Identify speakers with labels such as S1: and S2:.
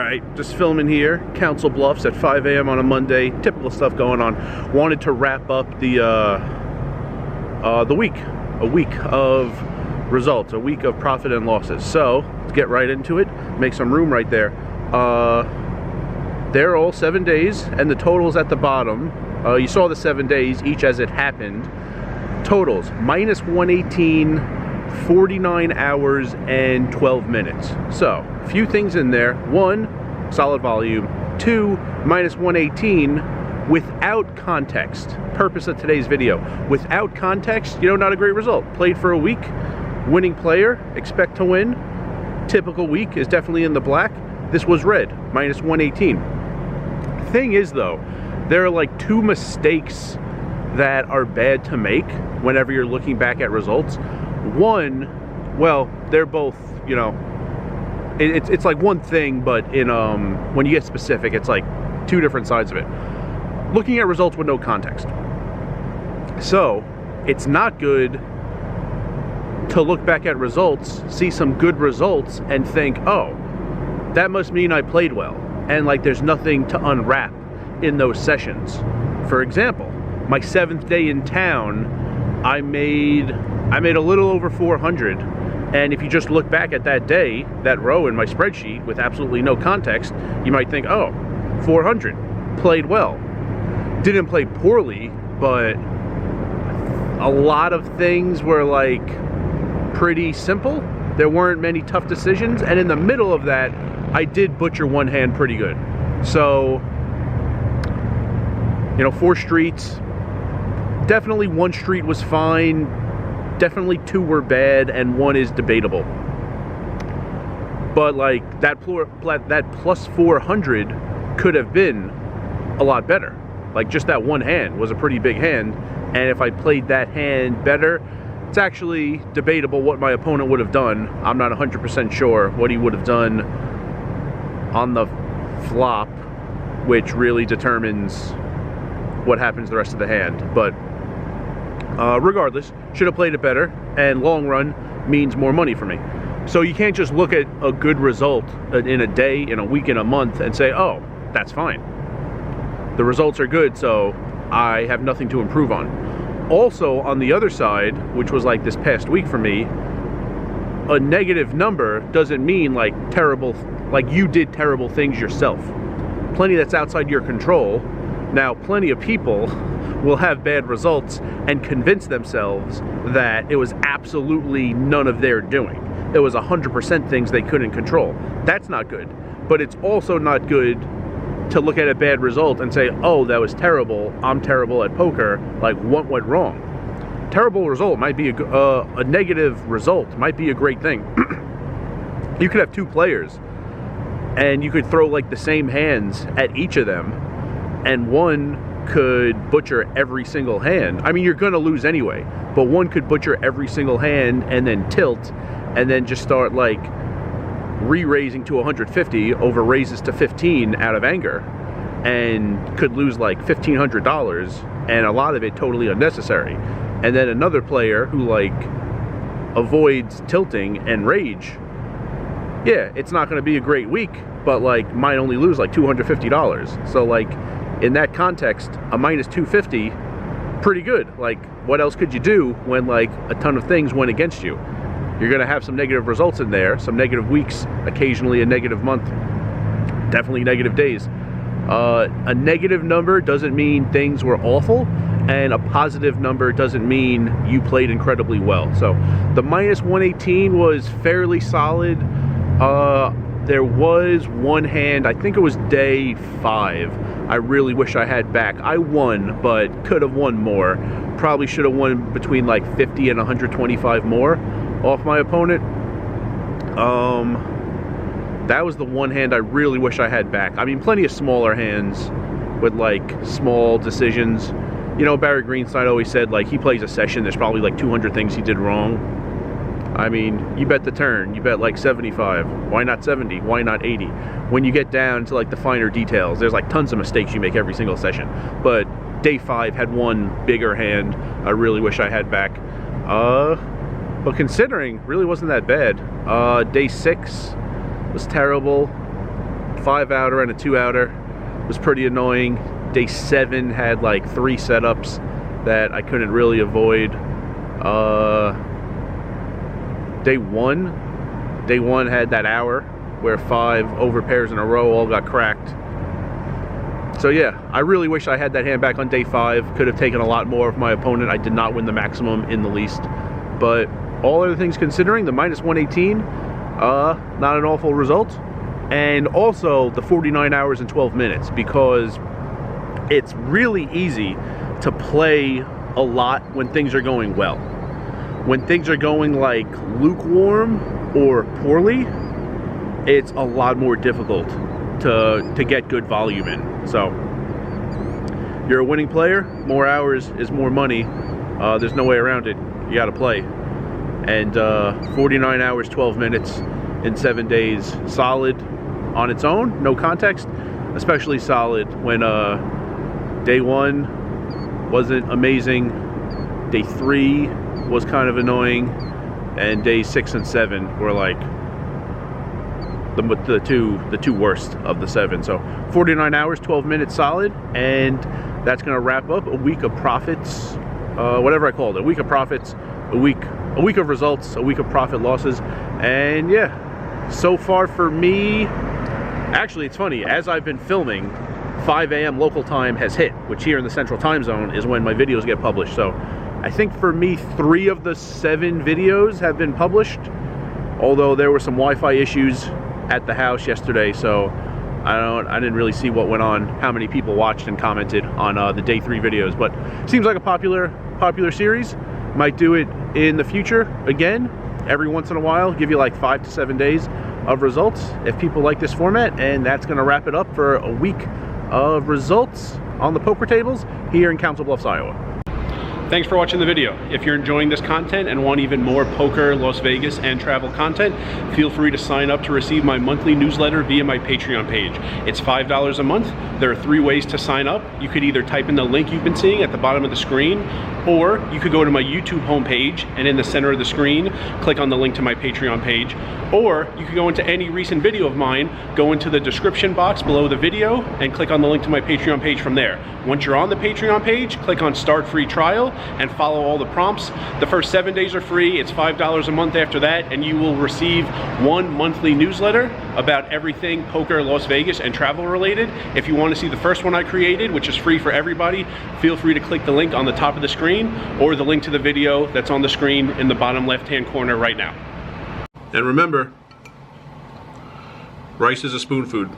S1: Alright, just filming here, Council Bluffs at 5 a.m. on a Monday. Typical stuff going on. Wanted to wrap up the week. A week of results, a week of profit and losses. So, let's get right into it. Make some room right there. They're all 7 days, and the totals at the bottom. You saw the 7 days, each as it happened. Totals, minus 118, 49 hours, and 12 minutes. So, a few things in there. One, solid volume. Two, minus 118 without context. Purpose of today's video. Without context, not a great result. Played for a week, winning player, expect to win. Typical week is definitely in the black. This was red, minus 118. Thing is though, there are like two mistakes that are bad to make whenever you're looking back at results. One, well, they're both, it's like one thing, but in when you get specific, it's like two different sides of it. Looking at results with no context. So, it's not good to look back at results, see some good results, and think, oh, that must mean I played well. And like there's nothing to unwrap in those sessions. For example, my 7th day in town, I made a little over 400, and if you just look back at that day, that row in my spreadsheet with absolutely no context, you might think, oh, 400, played well. Didn't play poorly, but a lot of things were like pretty simple. There weren't many tough decisions, and in the middle of that, I did butcher one hand pretty good. So, 4 streets, definitely one street was fine, definitely 2 were bad, and 1 is debatable. But like that plus 400 could have been a lot better. Like just that one hand was a pretty big hand, and if I played that hand better, it's actually debatable what my opponent would have done. I'm not 100% sure what he would have done on the flop, which really determines what happens the rest of the hand. But regardless, should have played it better, and long run means more money for me. So you can't just look at a good result in a day, in a week, in a month, and say, oh, that's fine. The results are good, so I have nothing to improve on. Also, on the other side, which was like this past week for me, a negative number doesn't mean like terrible, like you did terrible things yourself. Plenty that's outside your control. Now, plenty of people will have bad results and convince themselves that it was absolutely none of their doing. It was 100% things they couldn't control. That's not good. But it's also not good to look at a bad result and say, oh, that was terrible, I'm terrible at poker, like what went wrong? Terrible result might be a negative result, might be a great thing. You could have 2 players, and you could throw like the same hands at each of them, and one could butcher every single hand. I mean, you're gonna lose anyway, but one could butcher every single hand and then tilt, and then just start like re-raising to 150 over raises to 15 out of anger, and could lose like $1,500, and a lot of it totally unnecessary. And then another player who like avoids tilting and rage, yeah, it's not going to be a great week, but like might only lose like $250. So like in that context, a minus 250, pretty good. Like what else could you do when like a ton of things went against you? You're going to have some negative results in there, some negative weeks, occasionally a negative month, definitely negative days. A negative number doesn't mean things were awful, and a positive number doesn't mean you played incredibly well. So the minus 118 was fairly solid. There was one hand, I think it was day 5, I really wish I had back. I won, but could have won more. Probably should have won between like 50 and 125 more off my opponent. That was the one hand I really wish I had back. I mean, plenty of smaller hands with like small decisions. Barry Greenstein always said like he plays a session, there's probably like 200 things he did wrong. I mean, you bet the turn, you bet like 75. Why not 70? Why not 80? When you get down to like the finer details, there's like tons of mistakes you make every single session. But day 5 had one bigger hand I really wish I had back. But considering, really wasn't that bad. Day 6 was terrible. 5-outer and a 2-outer was pretty annoying. Day 7 had like 3 setups that I couldn't really avoid. Day one had that hour where 5 over pairs in a row all got cracked. So yeah, I really wish I had that hand back on day 5. Could have taken a lot more of my opponent. I did not win the maximum in the least. But all other things considering, the minus 118, not an awful result. And also the 49 hours and 12 minutes, because it's really easy to play a lot when things are going well. When things are going like lukewarm or poorly, it's a lot more difficult to get good volume in. So you're a winning player, more hours is more money. There's no way around it. You got to play. And 49 hours 12 minutes in 7 days, solid on its own, no context. Especially solid when day 1 wasn't amazing, day 3 was kind of annoying, and day 6 and 7 were like the two worst of the 7. So 49 hours 12 minutes solid, and that's gonna wrap up a week of profits, whatever I called it, a week of profits, a week of results, a week of profit losses. And yeah, so far for me, actually it's funny, as I've been filming, 5 a.m. local time has hit, which here in the central time zone is when my videos get published. So I think for me 3 of the 7 videos have been published, although there were some Wi-Fi issues at the house yesterday, so I didn't really see what went on, how many people watched and commented on the day 3 videos. But seems like a popular series. Might do it in the future again, every once in a while, give you like 5 to 7 days of results if people like this format. And that's going to wrap it up for a week of results on the poker tables here in Council Bluffs, Iowa. Thanks for watching the video. If you're enjoying this content and want even more poker, Las Vegas, and travel content, feel free to sign up to receive my monthly newsletter via my Patreon page. It's $5 a month. There are 3 ways to sign up. You could either type in the link you've been seeing at the bottom of the screen, or you could go to my YouTube homepage and in the center of the screen, click on the link to my Patreon page. Or you could go into any recent video of mine, go into the description box below the video and click on the link to my Patreon page from there. Once you're on the Patreon page, click on Start Free Trial and follow all the prompts. The first 7 days are free. It's $5 a month after that, and you will receive 1 monthly newsletter about everything poker, Las Vegas, and travel related. If you want to see the first one I created, which is free for everybody, feel free to click the link on the top of the screen or the link to the video that's on the screen in the bottom left-hand corner right now. And remember, rice is a spoon food.